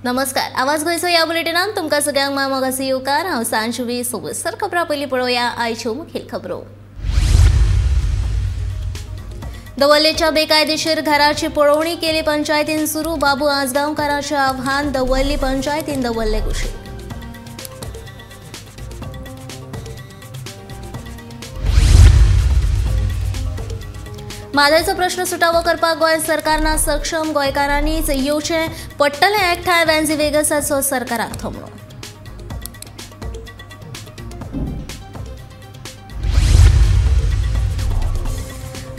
नमस्कार, आवाज गोयचो या बुलेटिनान तुमकां सगळ्यांक मागासी येवकार। हांव सांजवी सविस्तर खबरां पयलीं पळोवया आयच्यो मुखेल खबरो। दवर्लेच्या बेकायदेशीर घराची पळोवणी केली पंचायतीन सुरू। बाबू आजगांवकाराचें आव्हान, दवर्ली पंचायतीन दवरले कुशीक। म्हादयचो प्रश्न सुटावो करपाक गोंय सरकारना सक्षम, गोंयकारांनीच येवचें पडटलें एकठांय। वॅन्झी वेगसाचो सरकाराक थोमणो।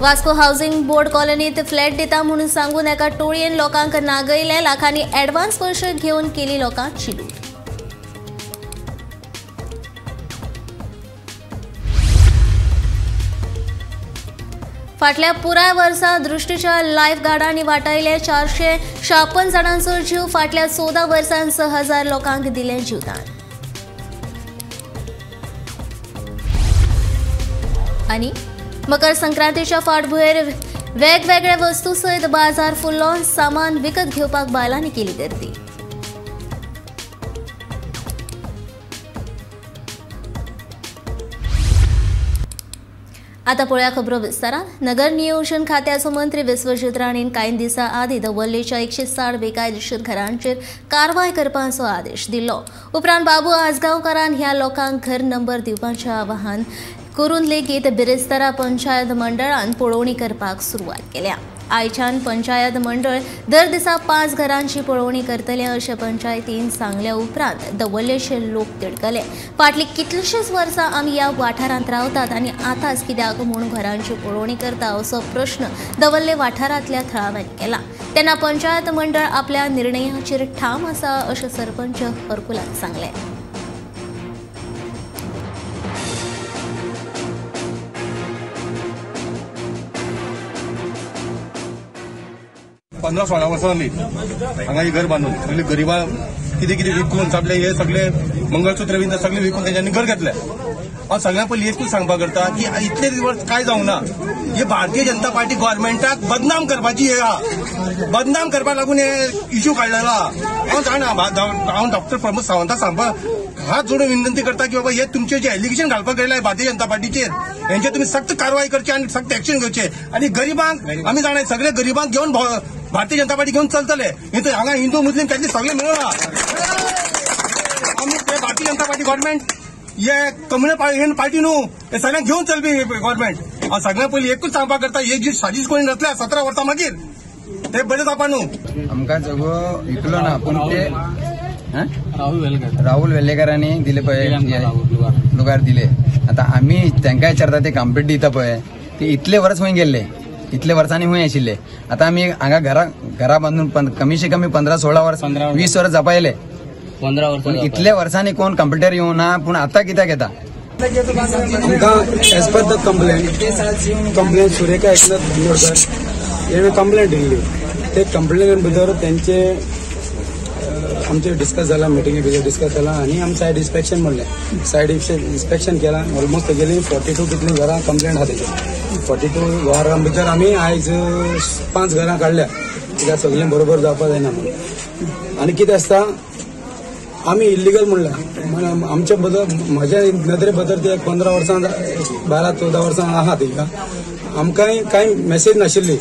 वास्को हावसिंग बोर्ड कॉलनीत फ्लॅट दिता म्हणून सांगून एका टोळयेन लोकांक नागयले। लाखांनी एडवान्स पयशे घेवन केली लोकांची लूट। फाटल्या पुराय वर्सा दृष्टीच्या लायफ गार्डांनी वाटायले 456 जाणांचो जीव। फाटल्या 14 वर्सांत 6000 लोकांक दिले जीवदान। आनी मकर संक्रांतीच्या फाटभुंयेर वेगवेगळे वस्तू सयत बाजार फुल्लो। सामान विकत घेवपाक बायलांनी केली गर्दी। आता पळया खबरो विस्तारान। नगर नियोजन खात्याचो मंत्री विश्वजीत राणेन कांय दिसां आदी दवर्लेच्या 160 बेकायदेशीर घरांचेर कारवाय करपाचो आदेश दिल्लो। उपरांत बाबू आजगांवकारान ह्या लोकांक घर नंबर दिवपाचें आवाहन करून लेगीत बिरेस्तारा पंचायत मंडळान पळोवणी करपाक सुरवात केल्या। आयच्यान पंचायत मंडळ दर दिसा 5 घरांची पळोवणी करतले अशें पंचायतीन सांगल्या। उपरांत दवर्लेचे लोक तिडकले। फाटली कितलीशींच वर्सां आमी ह्या वाठारांत रावतात आनी आतांच कित्याक म्हूण घरांची पळोवणी करता असो प्रश्न दवर्ले वाठारांतल्या थळाव्यांनी केला। तेन्ना पंचायत मंडळ आपल्या निर्णयाचेर ठाम आसा अशें सरपंच हरकुलान सांगलें। 15-16 वर्सां जाली हांगा घर बांदून। सगळे गरिबां कितें कितें विकून आपले हे सगळे मंगळसूत्र बीन सगळे विकून तेंच्यांनी घर घेतले। हांव सगळ्यां पयलीं एकूच सांगपाक करता की इतले वर्स काय जावंक ना। हे भारतीय जनता पार्टी गव्हर्मेंटाक बदनाम करपाची हे आहा, बदनाम करपाक लागून हे इश्यू काडलेलो आहा। हांव जाणा, हांव डॉक्टर प्रमोद सावंताक सांगपाक हात जोडून विनंती करता की बाबा हे तुमचे जे एलिगेशन घालपाक गेले भारतीय जनता पार्टीचेर हेंचेर तुमी सक्त कारवाई करची आणि सक्त एक्शन घेवचे। आणि गरिबांक आमी जाणाय सगळे गरिबांक घेवन भारतीय जनता पार्टी घेवन चलतले। हांगा हिंदू मुस्लिम त्यातले सगळे मेळून आमी ते भारतीय जनता पार्टी गव्हर्मेंट हे कम्युनल पार्टी न्हू, हे सगळ्यांक घेवन चलपी गव्हर्मेंट। हांव सगळ्यां पयलीं एकूच सांगपाक करता, एक जी साजीश कोणी नसल्या 17 वर्सां मागीर ते बरें जावपा न्हू। आमकां सगळो विकलो ना, पूण ते राहुल वेल्लेकरांनी दिले पळय, लुगार दिले। आता आमी तांकां विचारता, ते कंप्लीट दिता पळय, ते इतले वर्स खंय गेल्ले, इतले वर्सांनी खंय आशिल्ले। आता आमी हांगा घरा बांदून कमी से कमी 15-16 वर्स 20 वर्स जापायले। 15 वर्स इतले वर्सांनी कोण कंप्युटर येवं ना, पूण आता कित्याक येता? As per the complaint Surekha Eknath Bandodkar हेणें कंप्लेंट दिल्ली। ते कंप्लेंट भितर तेंचे आमचे डिस्कस जाला, मिटिंगे भितर डिस्कस जाला आनी आमी सायड इन्स्पेक्शन म्हणलें। सायड इन्स्पेक्शन केलां। ऑलमोस्ट गेली 42 कितली घरां कंप्लेंट आहा तेजे। 42 घरां भितर आमी आयज 5 घरां काडल्या, कित्याक सगळें बरोबर जावपा जायना म्हणून। आनी कितें आसता, आमी इल्लीगल म्हणलें आमचे बद्दल, म्हज्या नदरे बद्दल ते 15 वर्सां 12-14 वर्सां आहा तिका। आमकां कांय मेसेज नाशिल्ली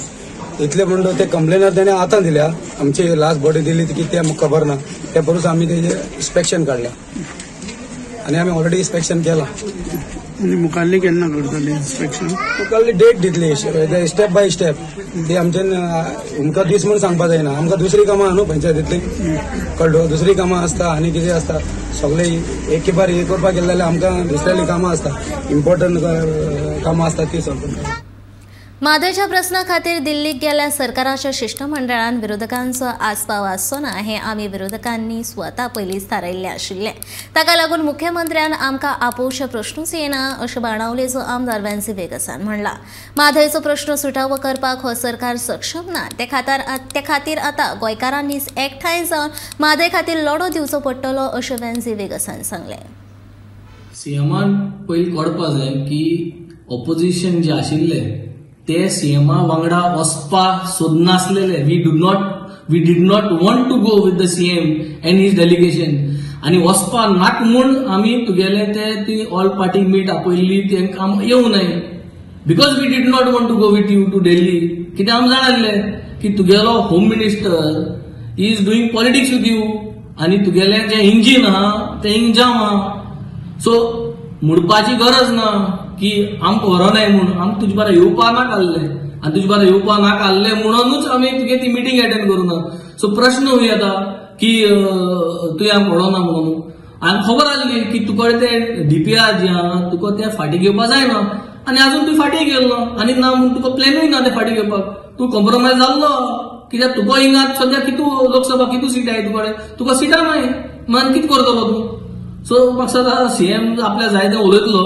इतले म्हणून ते कंप्लेनर तेणें आतां दिल्या। आमची लास्ट बॉडी दिली ती कितें म्हाका खबर ना, ते परस आमी तेजें इन्स्पेक्शन काडलें आनी आमी ऑलरेडी इन्स्पेक्शन केलां। आनी मुखाल्ली केन्ना करतली इन्स्पेक्शन? मुखाल्ली डेट दितली, स्टेप बाय स्टेप। ती आमच्यान आमकां दीस म्हणून सांगपा जायना। आमकां दुसरी कामां आहा न्हू पंचायतींतली, कळ्ळो, दुसरी कामां आसता आनी कितें आसता, सगळे एक बार हे करपाक गेले जाल्यार आमकां दुसऱ्याली कामां आसता, इम्पॉर्टंट कामां आसता ती सगळी। म्हादयच्या प्रस्ना खातीर दिल्लीक गेल्या सरकाराच्या शिष्टमंडळान विरोधकांचो आस्पाव आसचो ना हें आमी विरोधकांनी स्वता पयलींच थारायिल्लें आशिल्लें। ताका लागून मुख्यमंत्र्यान आमकां आपोवचे प्रश्नूच येना अशें बाणावलेचो आमदार वॅन्सी वेगसान म्हणला। म्हादयचो प्रश्न सुटावो करपाक हो सरकार सक्षम ना, ते खातीर आतां गोंयकारांनीच एकठांय जावन म्हादय खातीर लढो दिवचो पडटलो अशें वॅन्सी वेगसान सांगलें। सीएमान पयलीं कळपाक जाय की ऑपोजिशन जे आशिल्ले ते सीएमा वांगडा वचपाक सोदनासलेले। We we did not want to go with the CM and his delegation. आनी वचपा नाक म्हूण आमी तुगेले ती ऑल पार्टी मीट आपयल्ली तांकां येवं न्हय. Because we did not want to go with you to Delhi. कित्याक आमी जाणाल्ले की तुगेलो home minister is doing politics with you आनी तुगेलें जें इंजीन आहा तें इंजाम आहा. सो म्हणपाची गरज ना की आमकां व्हरोनाय म्हूण. आमकां तुजे बारा येवपा नाका आहले आनी तुजे बारा येवपा नाका आहले म्हणूनच आमी तुगे ती मिटींग अटेंड करूना. सो प्रश्न हो येता की तुवें आमकां व्हरोना म्हणून. आनी खबर आहली की तुका तें डीपीआर जें आहा तुका तें फाटीं घेवपा जायना आनी आजून तूं फाटीं गेलो आनी ना म्हूण तुका प्लॅनूय ना तें फाटीं घेवपाक. तूं कॉम्प्रोमायज जाल्लो कित्याक तुका हिंगा सद्या कितू लोकसभा कितू सीट आहाय तुकडे. तुका सिटां नाय मान कितें करतलो तूं. सो म्हाका दिसता सीएम आपल्या जाय तें उलयतलो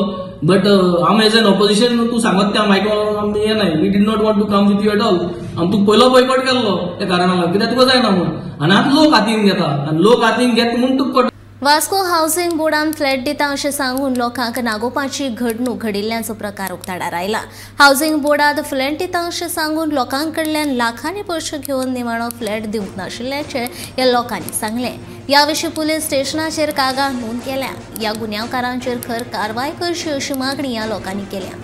बट आमी एज एन ऑपोजिशन तूं सांगत त्या मायकल आमी हें नाय. We did not want to come with you at all. आमी तुका पयलो बॉयकॉट केल्लो त्या कारणान लागून कित्याक तुका जायना म्हूण. आनी आतां लोक हातीन घेता आनी लोक हातीन घेता म्हूण तुका. वास्को हावसिंग बोर्डान फ्लॅट दिता अशें सांगून लोकांक नागोवपाची घडणूक घडिल्ल्याचो प्रकार उक्ताडार आयला. हावसिंग बोर्डात फ्लॅट दिता अशें सांगून लोकांकडल्यान लाखांनी पयशे घेवन निमाणो फ्लॅट दिवंक नाशिल्ल्याचें ह्या लोकांनी सांगलें. ह्या विशीं पुलीस स्टेशनाचेर कागाळ नोंद केल्या. ह्या गुन्यांवकारांचेर खर कारवाय करची अशी मागणी ह्या लोकांनी केल्या.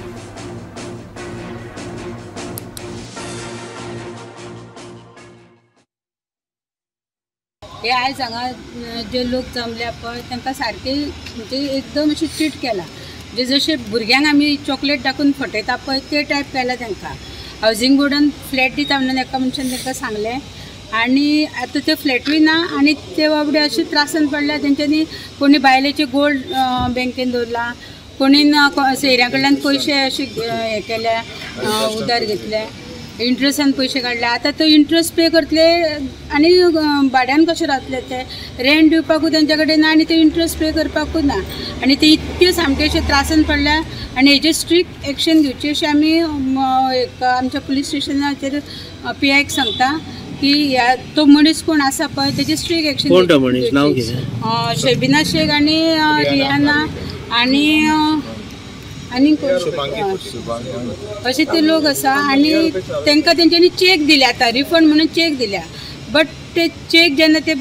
हे आयज हांगा जे लोक जमल्या पळय तांकां सारके म्हणजे एकदम अशी ट्रीट केला. म्हणजे जशे भुरग्यांक आमी चॉकलेट दाखोवन फटयता पळय ते टायप केला तांकां. हावसिंग बोर्डान फ्लॅट दिता म्हणून एका मनशान तांकां सांगलें आनी आतां ते फ्लॅटूय ना आनी ते बाबडे अशे त्रासान पडल्या. तेंच्यांनी कोणी बायलेचे गोल्ड बँकेन दवरला, कोणी सोयऱ्यां कडल्यान पयशे अशे हे केल्या उधार घेतले, इंट्रस्टान पयशे काडले. आतां तो इंट्रस्ट पे करतले आनी भाड्यान कशे रावतले ते. रेंट दिवपाकूय तेंच्या कडेन ना आनी ते इंट्रस्ट पे करपाकूच ना आनी ते इतके सामके अशे त्रासान पडल्या. आनी हेजेर स्ट्रिक्ट एक्शन घेवची अशी आमी आमच्या पुलीस स्टेशनाचेर PIक सांगता की तो मनीस कोण आसा पळय तेजेर स्ट्रिक्ट एक्शन. कोण तो मनीस नांव कितें? शेबिना शेख आनी रियाना आनी असे ते लोक आसा. आनी तांकां तेंच्यांनी चेक दिल्या आतां रिफंड म्हणून चेक दिल्या. बट ते चेक जेन्ना ते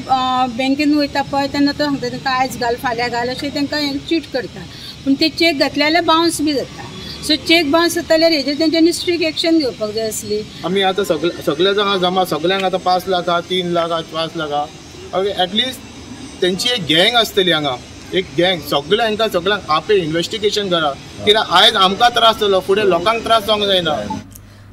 बँकेन वयता पळय तेन्ना तो सांगता तांकां आयज घाल फाल्यां घाल अशें तांकां चीट करता. पूण ते चेक घातले जाल्यार बाउन्स बी जाता. सो चेक बाउन्स जाता जाल्यार हेजेर तेंच्यांनी स्ट्रिक्ट एक्शन घेवपाक जाय आसली. आमी आतां सगळे जाणां जमा सगळ्यांक आतां 5 लाख 3 लाख 5 लाख एटलिस्ट तेंची एक गँग आसतली हांगा. एक गँग सगळ्यांक आपे इन्व्हेस्टिगेशन करा कित्याक आयज आमकां त्रास जालो फुडें लोकांक त्रास जावंक जायना.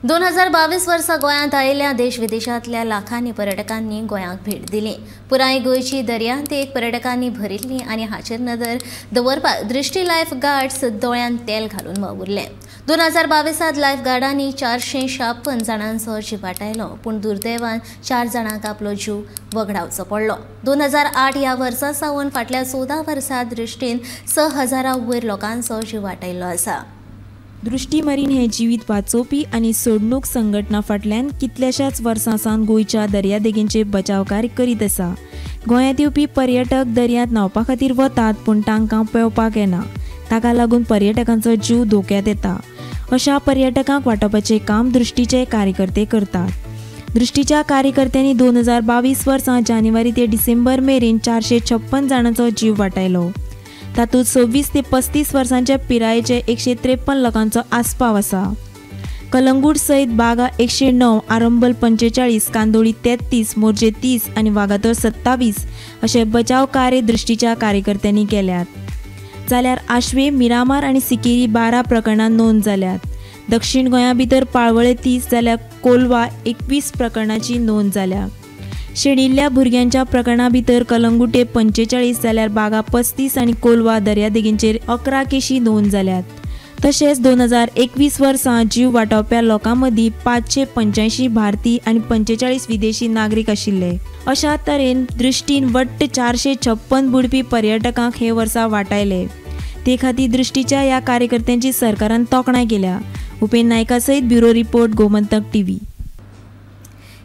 2022 वर्सा गोंयांत आयिल्ल्या देश विदेशांतल्या लाखांनी पर्यटकांनी गोंयांक भेट दिली. पुराय गोंयची दर्यांदेग पर्यटकांनी भरिल्ली आनी हाचेर नदर दवरपाक दृश्टी लायफ गार्ड्स दोळ्यांत तेल घालून वावुरले. 2022 लायफ गार्डांनी 456 जाणांचो जीव वाटायलो पूण दुर्दैवान 4 जाणांक आपलो जीव वगडावचो पडलो. 2008 ह्या वर्सा सावन फाटल्या 14 वर्सांत दृश्टीन 6000 वयर लोकांचो जीव वाटायल्लो आसा. दृष्टी मरीन हे जिवीत वाचोवपी आनी सोडणूक संघटना फाटल्यान कितल्याशाच वर्सां सावन गोंयच्या दर्यादेगेंचे बचाव कार्य करीत आसा. गोंयांत येवपी पर्यटक दर्यांत न्हावपा खातीर वतात पूण तांकां पेंवपाक येना. ताका लागून पर्यटकांचो जीव धोक्यांत येता. अशा पर्यटकांक वाटावपाचें काम दृश्टीचे कार्यकर्ते करतात. दृश्टीच्या कार्यकर्त्यांनी 2022 वर्सा जानेवारी ते डिसेंबर मेरेन 456 जाणांचो जीव वाटायलो. तातूंत 26 ते 35 वर्सांच्या पिरायेचे 153 लोकांचो आस्पाव आसा. कलंगूट सयत बागा 109, आरंबल 45, कांदोळी 33, मोर्जे 30 आनी वागातोर 27 अशे बचाव कार्य दृश्टीच्या कार्यकर्त्यांनी केल्यात. जाल्यार आशवे, मिरामार आनी सिकेरी 12 प्रकरणां नोंद जाल्यात. दक्षिण गोंया भितर पाळवळे 30 जाल्यार कोलवा 21 प्रकरणांची नोंद जाल्या. शेणिल्ल्या भुरग्यांच्या प्रकरणां भितर कलंगुटे 45 जाल्यार बागा 35 आनी कोलवा दर्यादेगेंचेर 11 केशी नोंद जाल्यात. तशेंच 2021 वर्सा जीव वाटावप्या लोकां मदीं 585 भारतीय आनी 45 विदेशी नागरीक आशिल्ले. अशा तरेन दृश्टीन वट्ट 456 बुडपी पर्यटकांक हे वर्सा वाटायले. ते खातीर दृश्टीच्या ह्या कार्यकर्त्यांची सरकारान तोखणाय केल्या. उपेन नायका सयत bureau report, Gomantak TV.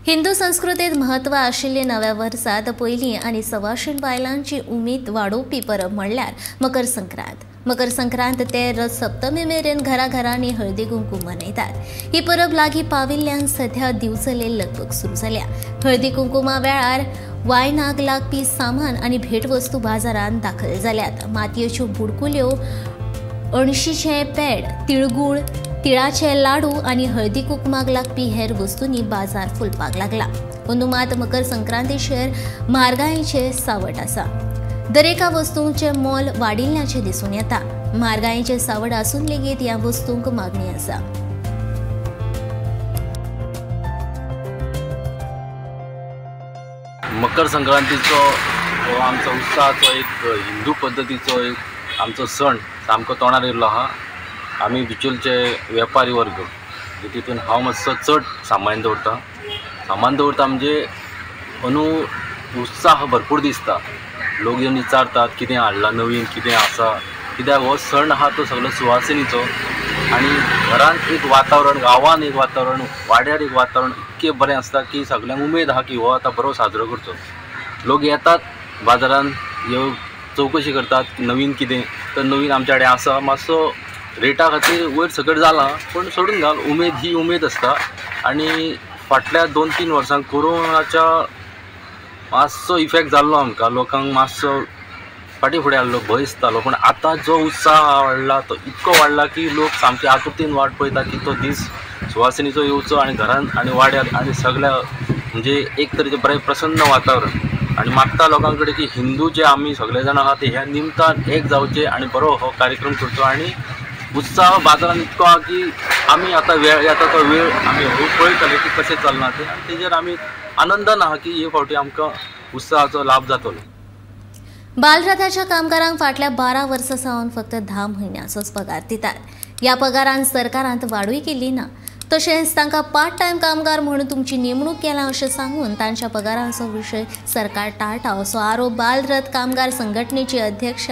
Hindu संस्कृतीत महत्व आशिल्ली नव्या वर्सात पयली आनी सवाशीण बायलांची उमेद वाडोवपी परब म्हणल्यार मकर संक्रांत. मकर संक्रांत ते रथ सप्तमी मेरेन घराघरांनी हळदी कुंकू मनयतात। ही परब लागीं पाविल्ल्यान सध्या दिवचले लगबग सुरू जाल्या। हळदी कुंकुमा वेळार वायनाक लागपी सामान आनी भेटवस्तू बाजारांत दाखल जाल्यात। मातयेच्यो बुडकुल्यो, अणशीचे पॅड, तिळगूळ, तिळाचे लाडू आनी हळदी कुंकुमाक लागपी हेर वस्तूंनी बाजार फुलपाक लागला। अंदू मात मकर संक्रांतीचेर म्हारगायेचें सावट आसा। दरेका वस्तूंचे मोल वाडिल्ल्याचें दिसून येता। म्हारगायेचें सावट आसून लेगीत ह्या वस्तूंक मागणी आसा। मकर संक्रांतीचो हो आमचो उत्साहाचो एक हिंदू पद्दतीचो एक आमचो सण सामको तोंडार येयल्लो आहा। आमी बिचोलचे वेपारी वर्ग तितून हांव मातसो चड सामान दवरता म्हणजे अंदू उत्साह भरपूर दिसता। लोक येवन विचारतात कितें हाडलां नवीन, कितें आसा, कित्याक हो सण आहा तो सगळो सुवासिनीचो आनी घरांत एक वातावरण, गांवांत एक वातावरण, वाड्यार एक वातावरण इतकें बरें आसता की सगळ्यांक उमेद आहा की हो आतां बरो साजरो करचो। लोक येतात बाजारांत, येवन चवकशी करतात नवीन कितें, तर नवीन आमच्या कडेन आसा। मातसो रेटा खातीर वयर सकयल जाला पण सोडून घाल, उमेद ही उमेद आसता। आनी फाटल्या 2-3 वर्सांक कोरोनाच्या मातसो इफेक्ट जाल्लो आमकां, लोकांक मातसो फाटी फुडें आसलो, भंय दिसतालो। पण आतां जो उत्साह वाडला तो इतको वाडला की लोक सामके आतुरतेन वाट पळयता की तो दीस सुवासिनीचो येवचो आनी घरांत आनी वाड्यार आनी सगळ्या म्हणजे एक तरेचें बरें प्रसन्न वातावरण। आनी मागता लोकां कडेन की हिंदू जे आमी सगळे जाण आहा ते ह्या निमतान एक जावचे आनी बरो हो कार्यक्रम करचो। आनी उत्साह बाजारांत इतको आहा की आमी आतां वेळ येता तो वेळ आमी पळयतले की कशें चलना तें, आनी तेजेर आमी आनंदान आहा की हे फावटी आमकां उत्साहाचो लाभ जातलो। बालरथाच्या कामगारांक फाटल्या 12 वर्सां सावन फक्त 10 म्हयन्याचोच पगार दितात। ह्या पगारांत सरकारांत वाडूय केल्ली ना। तशेंच तांकां पार्ट टायम कामगार म्हणून तुमची नेमणूक केला अशें सांगून तांच्या पगारांचो विशय सरकार टाळटा असो आरोप बालरथ कामगार संघटनेची अध्यक्ष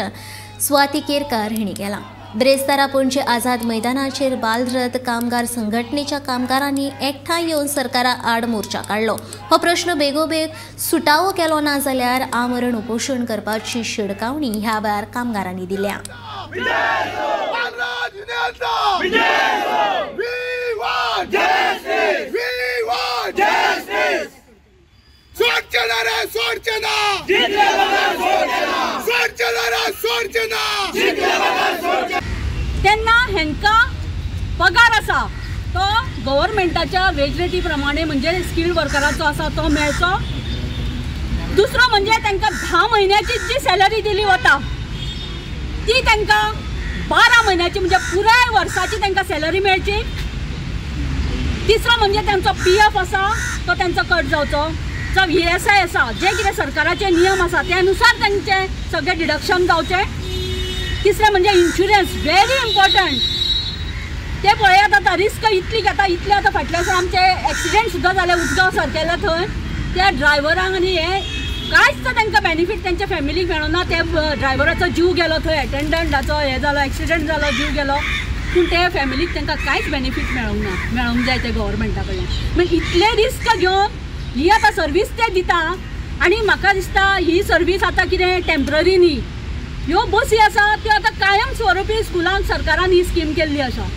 स्वाती केरकार हांणी केला। ब्रेस्तारा पणजे आझाद मैदानाचेर बालरथ कामगार संघटनेच्या कामगारांनी एकठांय येवन सरकारा आड मोर्चा काडलो। हो प्रश्न बेगोबेग सुटावो केलो ना जाल्यार आमरण उपोशण करपाची शिडकावणी ह्या वेळार कामगारांनी दिल्या। तेन्ना हेंका पगार आसा तो गव्हर्मेंटाच्या वेज रेटी प्रमाणे म्हणजे स्किल्ड वर्कराचो आसा तो मेळचो। दुसरो म्हणजे तांकां 10 म्हयन्याची जी सॅलरी दिली वता ती तांकां 12 म्हयन्याची म्हणजे पुराय वर्साची तांकां सॅलरी मेळची। तिसरो म्हणजे तांचो PF आसा तो तांचो कट जावचो, जो ESI आसा जे कितें सरकाराचे नियम आसा त्या अनुसार तांचे सगळे डिडक्शन जावचे। तिसरें म्हणजे इन्शुरन्स, व्हेरी इम्पॉर्टंट। ते पळयात आतां रिस्क इतली घेता, इतले आतां फाटल्या वर्सा आमचे एक्सिडेंट सुद्दां जाले उजगांव सारकेल्या थंय। त्या ड्रायव्हरांक आनी हे कांयच तांकां बेनिफीट तेंच्या फॅमिलीक मेळना। ते ड्रायव्हराचो जीव गेलो थंय, एटेंडंटाचो हे जालो, एक्सिडेंट जालो, जीव गेलो, पूण ते फॅमिलीक तांकां कांयच बेनिफीट मेळोंक जाय ते गव्हर्मेंटा कडल्यान। म्हणजे इतले रिस्क घेवन ही आतां सर्वीस ते दिता आनी म्हाका दिसता ही सर्वीस आतां कितें टेम्पररी न्ही। ह्यो बसी आसा त्यो आतां कायम स्वरुपी स्कुलांक सरकारान ही स्कीम केल्ली आसा।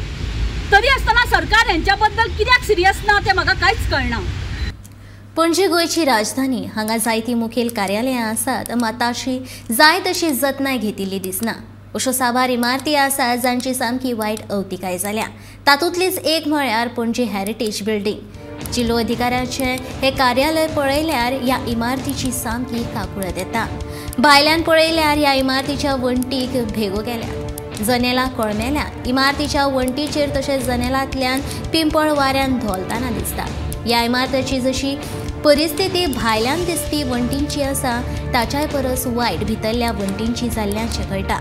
तरी आसतना सरकार हेंच्या बद्दल कित्याक सिरियस ना तें म्हाका कांयच कळना। पणजी गोंयची राजधानी, हांगा जायतीं मुखेल कार्यालयां आसात, मात ताची जाय तशी जतनाय घेतिल्ली दिसना। अश्यो साबार इमारती आसात जांची सामकी वायट अवतिकाय जाल्या। तातूंतलीच एक म्हळ्यार पणजी हेरिटेज बिल्डींग। जिल्लो अधिकाऱ्याचें हे कार्यालय पळयल्यार ह्या इमारतीची सामकी काकुळत येता। भायल्यान पळयल्यार ह्या इमारतीच्या वण्टीक भेगो गेल्या, जनेलां कळमेल्या। इमारतीच्या वण्टीचेर तशेंच जनेलांतल्यान पिंपळ वाऱ्यान धोलतना दिसता। ह्या इमारतीची जशी परिस्थिती भायल्यान दिसपी वण्टींची आसा ताच्याय परस वायट भितरल्या वण्टींची जाल्ल्याचें कळटा।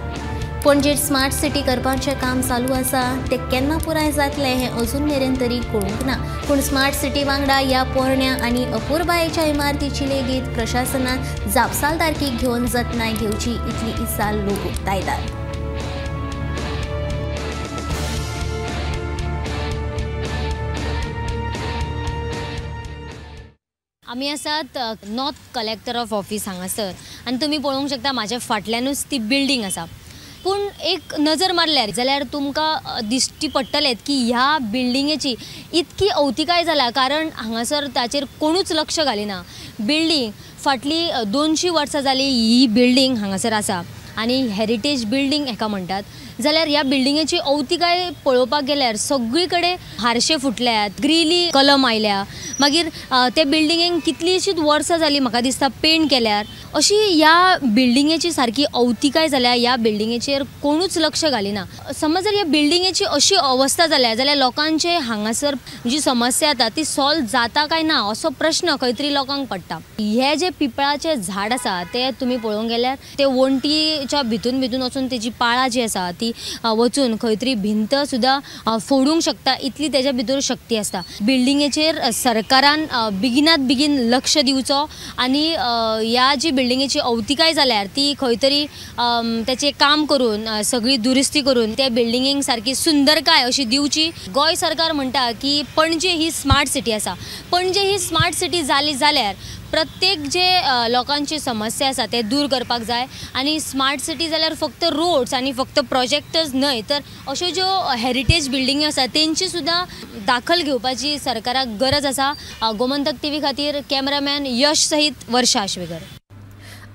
पणजेर स्मार्ट सिटी करपाचें काम चालू आसा, तें केन्ना पुराय जातलें हें अजून मेरेन तरी कळूंक ना। पूण स्मार्ट सिटी वांगडा ह्या पोरण्या आनी अपुरबायेच्या इमारतीची लेगीत प्रशासनान जापसालदारकी घेवन जतनाय घेवची इतली इत्सा लोक उक्तायतात। आमी आसात नॉर्थ कलेक्टर ऑफ ऑफिस हांगासर आनी तुमी पळोवंक शकता म्हाज्या फाटल्यानूच ती बिल्डींग आसा। पूण एक नजर मारल्यार जाल्यार तुमकां दिश्टी पडटलें की ह्या बिल्डिंगेची इतकी अवतिकाय जाला, कारण हांगासर ताचेर कोणूच लक्ष घालिना. बिल्डींग फाटली 200 वर्सां जाली ही बिल्डींग हांगासर आसा आनी हेरिटेज बिल्डींग हेका म्हणटात. जाल्यार ह्या बिल्डिंगेची अवतिकाय पळोवपाक गेल्यार सगळी कडेन हारशे फुटल्यात, ग्रिली कलम आयल्या, मागीर ते बिल्डिंगेक कितलीशीच वर्सां जाली म्हाका दिसता पेंट केल्यार. अशी ह्या बिल्डिंगेची सारकी अवतिकाय जाल्या, ह्या बिल्डिंगेचेर कोणूच लक्ष घालिना. समज जर ह्या बिल्डिंगेची अशी अवस्था जाल्या जाल्यार लोकांचे हांगासर जी समस्या जाता ती सॉल्व जाता काय ना असो प्रश्न खंय तरी लोकांक पडटा. हे जे पिपळाचे झाड आसा ते तुमी पळोवंक गेल्यार ते वणटीच्या भितून वचून तेजी पाळां जी आसा ती वचून खंय तरी भिंत सुद्दां फोडूंक शकता, इतली तेज्या भितर शक्ती आसता. बिल्डिंगेचेर सरकारान बेगिनात बेगीन लक्ष दिवचो आनी ह्या जी बिल्डिंगेची अवतिकाय जाल्यार ती खंय तरी तेचें काम करून सगळी दुरुस्ती करून त्या बिल्डिंगेक सारकी सुंदरकाय अशी दिवची. गोंय सरकार म्हणटा की पणजे ही स्मार्ट सिटी आसा. पणजे ही स्मार्ट सिटी जाली जाल्यार प्रत्येक जे लोकांची समस्या आसा ते दूर करपाक जाय आनी स्मार्ट सिटी जाल्यार फक्त रोड्स आनी फक्त प्रोजेक्टच न्हय तर अश्यो ज्यो हेरिटेज बिल्डिंगी आसा तेंची सुद्दां दाखल घेवपाची सरकाराक गरज आसा. गोमंतक टीव्ही खातीर कॅमेरामॅन यश सहित वर्षा आश्वेकर.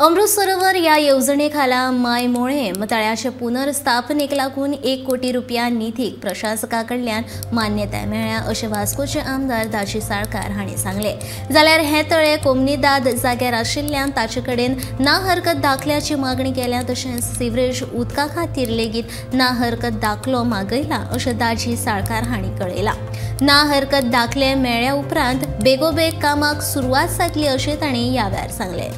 अमृत सरोवर या येवजणेखाला माय मोळेम तळ्याच्या पुनर्स्थापनेक लागून 1 कोटी रुपया निधीक प्रशासका कडल्यान मान्यताय मेळ्ळ्या अशें वास्कोचे आमदार दाजी साळकार हांणी सांगले. जाल्यार हे तळे कोमनीदाद जाग्यार आशिल्ल्यान ताचे कडेन ना हरकत दाखल्याची मागणी केल्या, तशेंच सिवरेज उदका खातीर लेगीत ना हरकत दाखलो मागयला अशें दाजी साळकार हांणी कळयलां. ना हरकत दाखले मेळ्ळ्या उपरांत बेगोबेग कामाक सुरवात जातली अशें तांणी ह्या वेळार सांगलें.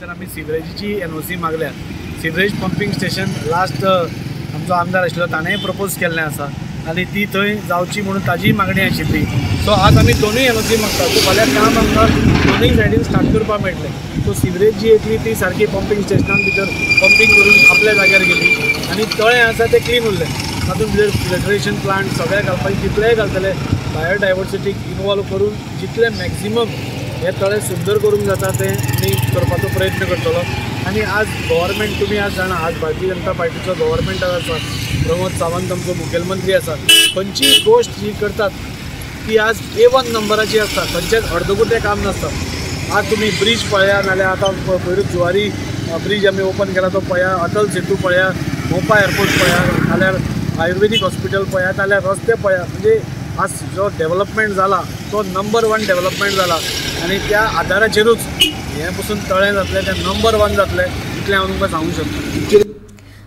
आमी सिवरेजीची NOC मागल्या. सिवरेज पंपिंग स्टेशन लास्ट आमचो आमदार आशिल्लो ताणें प्रपोज केल्लें आसा आनी ती थंय जावची म्हणून ताजी मागणी आशिल्ली. सो आज आमी दोनूय NOC मागता. सो फाल्यां काम आमकां दोनूय सायडीन स्टार्ट करपाक मेळटलें. सो सिवरेज जी येतली ती सारकी पंपिंग स्टेशनान भितर पंपिंग करून आपल्या जाग्यार गेली आनी तळें आसा तें क्लीन उरलें. तातूंत भितर फिल्ट्रेशन प्लांट सगळे घालपाक जितलेय घालतले बायोडायवर्सिटीक इनवॉल्व करून जितले मॅक्झिमम हे तळे सुंदर करूंक जाता तें आमी करपाचो प्रयत्न करतलो. आनी आज गव्हर्मेंट तुमी आज जाणा आज भारतीय जनता पार्टीचो गव्हर्मेंट आसा, प्रमोद सावंत आमचो मुखेलमंत्री आसा. खंयचीय गोश्ट जी करतात ती आज A1 नंबराची आसता, खंयचेच अर्दकुटें काम नासता. आज तुमी ब्रीज पळया नाल्यार आतां भैरूच जुवारी ब्रीज आमी ओपन केला तो पळया, अटल सेतू पळया, मोपा एअरपोर्ट पळया नाल्यार आयुर्वेदीक हॉस्पिटल पळया नाल्यार रस्ते पळया. म्हणजे आज जो डेव्हलपमेंट जाला तो नंबर 1 डेव्हलपमेंट जाला आनी त्या आदाराचेरूच हे पसून तळें जातलें तें नंबर 1 जातलें इतलें हांव तुमकां सांगूंक शकता.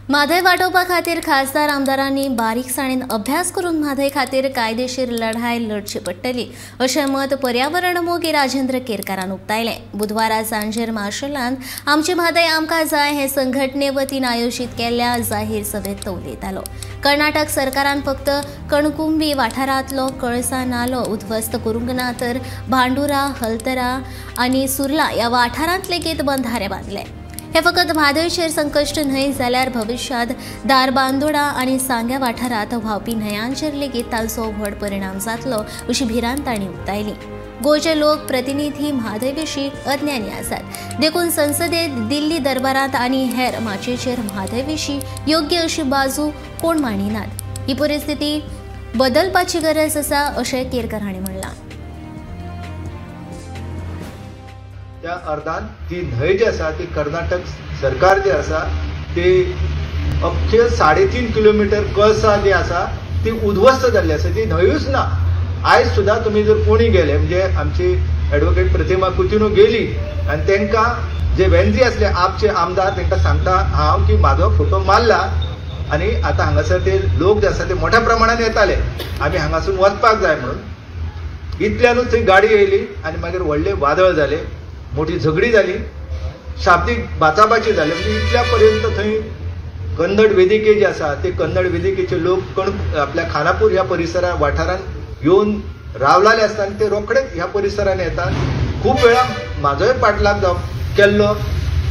म्हादय वाटोवपा खातीर खासदार आमदारांनी बारीकसाणेन अभ्यास करून म्हादय खातीर कायदेशीर लढाय लढची पडटली अशें मत पर्यावरण मोगी राजेंद्र केरकारान उक्तायलें. बुधवारा सांजेर मार्शलांत आमची म्हादय आमकां जाय हे संघटने वतीन आयोजीत केल्ल्या जाहीर सभेत तो उलयतालो. कर्नाटक सरकारान फक्त कणकुंबी वाठारांतलो कळसा नालो उध्वस्त करूंक ना तर भांडुरा, हलतरा आनी सुर्ला ह्या वाठारांत लेगीत बंधारे बांदले. हे फकत म्हादयचेर संकश्ट न्हय जाल्यार भविष्यात दारबांदोडा आनी सांग्या वाठारांत व्हांवपी न्हंयांचेर लेगीत ताचो व्हड परिणाम जातलो अशी भिरांत तांणी उक्तायली. गोंयचे लोक प्रतिनिधी म्हादय विशीं अज्ञानी आसात. देखून संसदेत, दिल्ली दरबारांत आनी हेर माचयेचेर म्हादय विशीं योग्य अशी बाजू कोण मांडिनात. ही परिस्थिती बदलपाची गरज आसा अशें केरकर हांणी म्हणलां. त्या अर्दान ती न्हंय जी आसा ती कर्नाटक सरकार जे आसा ते अख्खे 3.5 किलोमीटर कळसा जी आसा ती उध्वस्त जाल्ली आसा. ती न्हंयूच ना. आयज सुद्दां तुमी जर कोणी गेले म्हणजे आमची ॲडव्होकेट प्रतिमा कुतिनो गेली आनी तांकां जे वेंजी आसले आपचे आमदार तांकां सांगता हांव की म्हाजो फोटो मारला आनी आतां हांगासर ते लोक जे आसा ते मोठ्या प्रमाणान येताले आमी हांगासून वचपाक जाय म्हणून. इतल्यानूच थंय गाडी येयली आनी मागीर व्हडले वादळ जाले, मोठी झगडी जाली, शाब्दीक बाचाबाची जाली. म्हणजे इतल्या पर्यंत थंय कन्नड वेदिके जे आसा ते कन्नड वेदिकेचे लोक आपल्या खानापूर ह्या परिसरा वाठारांत येवन रावलेले आसता आनी ते रोखडेच ह्या परिसरान येतात. खूब वेळा म्हाजोय पाटलाग केल्लो.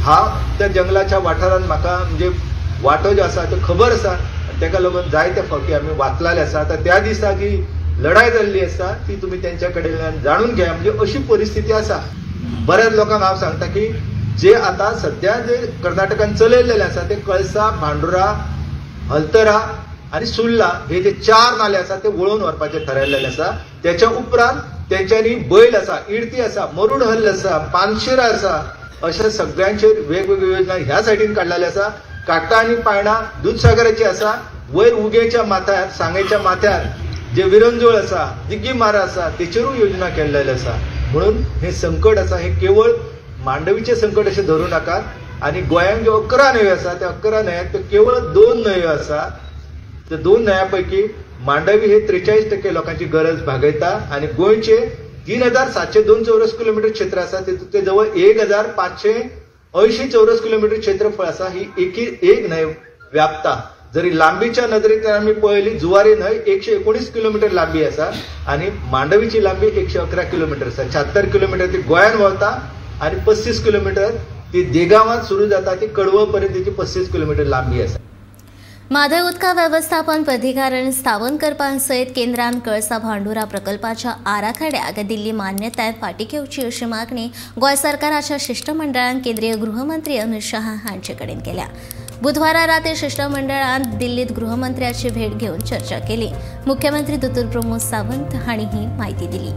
हांव त्या जंगलाच्या वाठारांत म्हाका म्हणजे वाटो जो आसा तो खबर आसा. ताका लागून जायते फावटी आमी वाचलेले आसा. आतां त्या दिसा जी लढाई जाल्ली आसा ती तुमी त्यांच्या कडल्यान जाणून घ्या. म्हणजे अशी परिस्थिती आसा. बऱ्याच लोकांक हांव सांगता की जे आता सध्या जे कर्नाटकान चलयल्लेले आसा ते कळसा, भांडुरा, हलतरा आणि सुर्ला हे जे 4 नाले आसा ते वळोवन व्हरपाचे थारायल्लेले आसा. त्याच्या उपरांत त्यांच्यानी बैल आसा, इडती आसा, मरुड हल्ल आसा, पानशिरा आसा, अशा सगळ्यांचे वेगवेगळ्यो योजना ह्या सायडीन काडलेले आसा. काटा आणि पायणा दूधसागराची आसा. वयर उगेच्या माथ्यार, सांगेच्या माथ्यार जे विरंजोळ आसा, दिग्गी मारा आसा, तेचेरूय योजना केल्लेले आसा. म्हणून हे संकट आसा हे केवळ मांडवीचे संकट अशें धरूं नाकात. आणि गोंयांत ज्यो 11 न्हंयो आसा त्या 11 न्हंयांत केवळ 2 न्हंयो आसा. त्या 2 न्हंयांपैकी मांडवी हे 43% लोकांची गरज भागयता आणि गोंयचे 3702 चौरस किलोमीटर क्षेत्र आसा ते जवळ 1580 चौरस किलोमीटर क्षेत्रफळ आसा. ही एक न्हंय व्यापता. जरी लांबीच्या नदरेंतल्यान आमी पळयली जुवारी न्हंय 119 किलोमीटर लांबी आसा आणि मांडवीची लांबी 111 किलोमीटर आसा. 76 किलोमीटर ती गोंयान वळता आणि 35 किलोमीटर ती देगावात सुरू जाता ती कडवळ पर्यंतची 35 किलोमीटर लांबी आसा. म्हादय उदका वेवस्थापन प्राधिकरण स्थापन करपा सयत केंद्रान कळसा भांडुरा प्रकल्पाच्या आराखड्याक दिल्ली मान्यताय फाटी घेवची अशी मागणी गोंय सरकाराच्या शिष्टमंडळान केंद्रीय गृहमंत्री अमित शाह हांचे कडेन केल्या. बुधवारा राती शिष्टमंडळान दिल्लीत गृहमंत्र्याची भेट घेवन चर्चा केली. मुख्यमंत्री दोतोर प्रमोद सावंत हांणी ही माहिती दिली.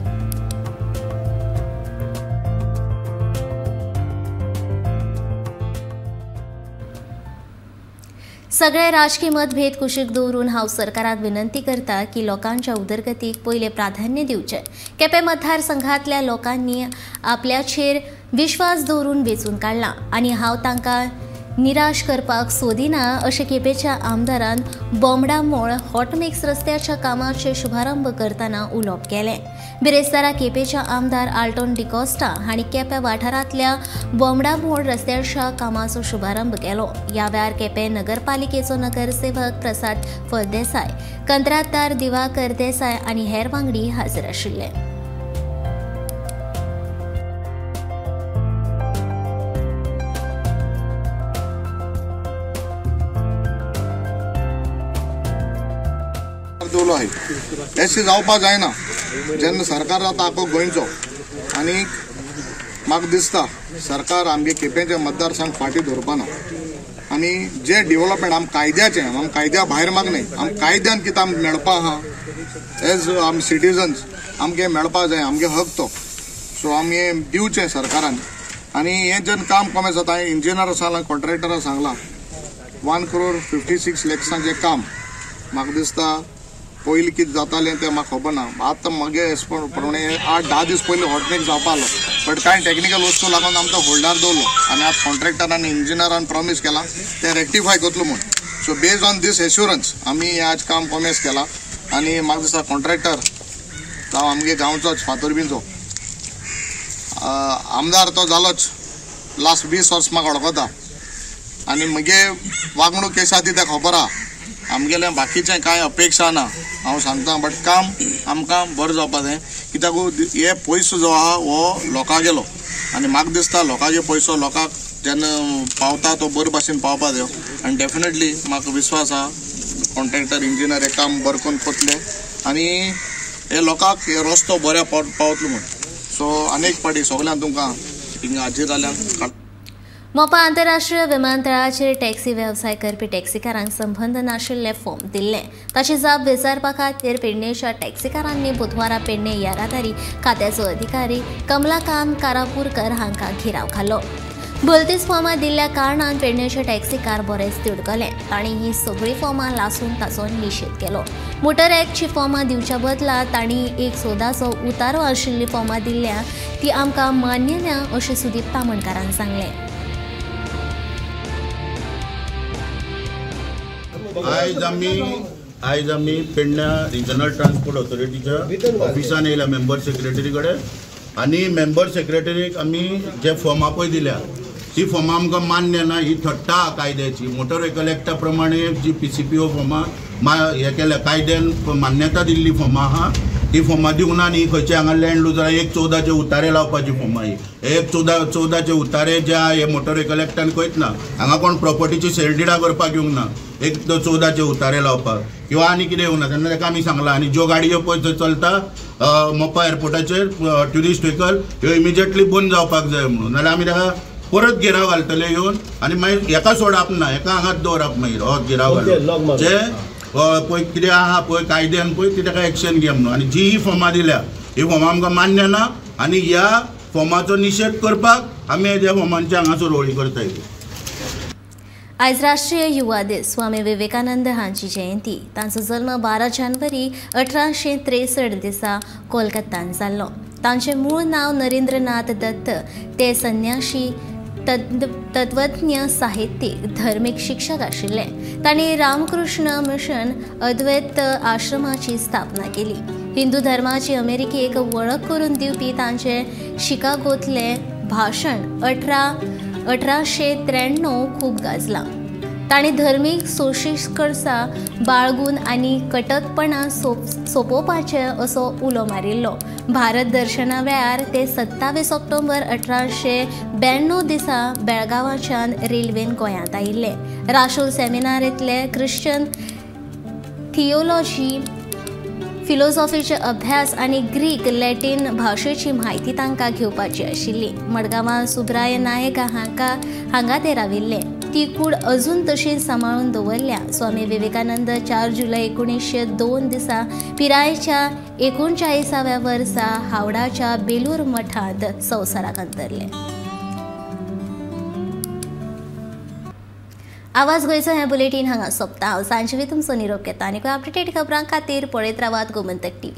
सगळे राजकीय मतभेद कुशीक दवरून हांव सरकाराक विनंती करता की लोकांच्या उदरगतीक पयले प्राधान्य दिवचे. केपें मतदारसंघांतल्या लोकांनी आपल्याचेर विश्वास दवरून वेंचून काडला आनी हांव तांकां निराश करपाक सोदिना अशें केपेंच्या आमदारान बोमडा मोळ हॉटमिक्स रस्त्याच्या कामाचे शुभारंभ करतना उलोवप केलें. बिरेस्तारा केपेंच्या आमदार आल्टोन डिकोस्टा हांणी केपें वाठारांतल्या बोमडा मोळ रस्त्याच्या कामाचो शुभारंभ केलो. ह्या वेळार केपें नगरपालिकेचो नगरसेवक प्रसाद फळदेसाय, कंत्राटदार दिवाकर देसाय आनी हेर वांगडी हाजीर आशिल्ले. दवरलो आहे अशें जावपा जायना. जेन्ना सरकार जाता आखो गोंयचो आनी म्हाका दिसता सरकार आमगे केपेंचे मतदारसंघ फाटी दवरपाना. आनी जे डेव्हलपमेंट आम कायद्याचें आम कायद्या भायर मागनाय. आम कायद्यान कितें आमकां मेळपा आहा एज आम सिटीजन्स आमगे मेळपा जाय आमगे हक तो. सो आमी हें दिवचें सरकारान. आनी हें जेन्ना काम कमी जाता हांवें इंजिनियरा सांगलां, कॉन्ट्रॅक्टरा सांगलां 1,56 लाखांचें काम. म्हाका दिसता पयलीं कितें जातालें तें म्हाका खबर ना. आतां म्हगे प्रमाणे 8-10 दीस पयलीं हॉटमिक्स जावपा आसलो बट कांय टॅक्निकल वस्तू लागून आमकां होल्डार दवरलो आनी आतां कॉन्ट्रॅक्टरान इंजिनियरान प्रॉमीस केला तें रेक्टिफाय करतलो म्हूण. So based on this assurance आमी हें आज काम कॉमेस केला. आनी म्हाका दिसता कॉन्ट्रॅक्टर जावं आमगे गांवचोच फातोर्बीचो आमदार तो जालोच लास्ट 20 वर्स म्हाका वळखता आनी म्हगे वागणूक कशी आसा ती तें खबर आहा. आमगेले बाकीचें कांय अपेक्षा ना हांव सांगता. बट काम आमकां बरें जावपा जाय कित्याक हे पयसो जो आहा हो लोकां गेलो आनी म्हाका दिसता लोकांचो पयसो लोकांक जेन्ना पावता तो बरे भाशेन पावपा जायो. आनी डेफिनेटली म्हाका विश्वास आहा कॉन्ट्रॅक्टर इंजिनियर हें काम बरें करून करतले आनी हे लोकांक हे रस्तो बऱ्या पावतलो म्हूण. सो अनेक पाटी सगळ्यांक तुमकां हिंगा हाजीर जाल्यांक मोपा आंतरराष्ट्रीय विमानतळाचेर टॅक्सी वेवसाय करपी टॅक्सीकारांक संबंध नाशिल्ले फॉर्म दिल्ले. ताची जाप विचारपा खातीर पेडणेच्या टॅक्सीकारांनी बुधवारा पेडणे येरादारी खात्याचो अधिकारी कमलाकांत कारापूरकर हांकां घेराव घालो. भलतीच फॉर्मां दिल्ल्या कारणान पेडणेचे टॅक्सीकार बरेच तिडकले. तांणी ही सगळीं फॉर्मां लासून ताचो निशेध केलो. मोटर एक्टची फॉर्मां दिवच्या बदला तांणी एक सोदाचो उतारो आशिल्ली फॉर्मां दिल्ल्या ती आमकां मान्य ना अशें सुदीप तामणकारान सांगलें. आयज आमी पेडण्या रिजनल ट्रान्सपोर्ट ऑथॉरिटीच्या ऑफिसान येयल्या मेंबर सेक्रेटरी कडेन आनी मेंबर सेक्रेटरीक आमी जे फॉर्मां पळय दिल्या ती फॉर्मां आमकां मान्य ना. ही थट्टा कायद्याची मोटर व्हेकल एक्टा प्रमाणे जी PCPO फॉर्मां हे केल्या कायद्यान मान्यता दिल्ली फॉर्मां आहा ती फॉर्मां दिवंक ना. आनी खंयचे हांगा लँड लुजराक 114 उतारे लावपाची फॉर्मां ही 114 उतारे जे हे मोटर व्हेकल एक्टान कळयत ना. हांगा कोण प्रॉपर्टीची सेल डिडा करपाक येवंक ना. एक 14चे उतारे लावपाक किंवा आनी कितें येवना तेन्ना ताका आमी सांगलां आनी ज्यो गाडयो पळय थंय चलता मोपा एअरपोर्टाचेर ट्युरिस्ट व्हेकल ह्यो इमिजिएटली बंद जावपाक जाय म्हणून, नाल्यार आमी ताका परत गिराव घालतले येवन आनी मागीर एका सोडप ना, एका हांगाच दवरप मागीर हो गिराव घालून जे पळय कितें आहा पळय कायद्यान पळय ती ताका एक्शन घे म्हणून. आनी जी ही फॉर्मां दिल्या ही फॉर्मां आमकां मान्य ना आनी ह्या फॉर्माचो निशेध करपाक आमी ह्या फॉर्मांची हांगासर होळी करताय. आयज राष्ट्रीय युवा दीस स्वामी विवेकानंद हांची जयंती. तांचो जल्म 12 जानेवारी 1863 दिसा कोलकात्तान जाल्लो. तांचें मूळ नांव नरेंद्रनाथ दत्त. ते संन्याशी, तत्वज्ञ, साहित्यीक, धर्मीक शिक्षक आशिल्ले. तांणी रामकृष्ण मिशन अद्वैत आश्रमाची स्थापना केली. हिंदू धर्माची अमेरिकेक वळख करून दिवपी तांचे शिकागोंतले भाशण 1893 खूब गाजलां. तांणी धर्मीक सोशिस्कर्सां बाळगून आनी कटकपणां सोंपोवपाचे असो उलो मारिल्लो. भारत दर्शना वेळार ते 27 ऑक्टोबर 1892 दिसा बेळगांवाच्यान रेल्वेन गोंयांत आयिल्ले. राशोल सेमिनारींतले क्रिश्चन थियोलॉजी, फिलॉसॉफीचे अभ्यास आनी ग्रीक लॅटीन भाशेची म्हायती तांकां घेवपाची आशिल्ली. मडगांवां सुब्राय नायक हांगा ते राविल्ले. ती कूड अजून तशीच सांबाळून दवरल्या. स्वामी विवेकानंद 4 जुलय 1902 दिसा पिरायेच्या 39व्या वर्सा हावडाच्या बेलूर मठांत संवसाराक अंतरले. आवाज गोंयचो हें बुलेटीन हांगा सोंपता. हांव सांजवी तुमचो निरोप घेता आनी अपडेटेड खबरां खातीर पळयत रावात गोमंतक TV.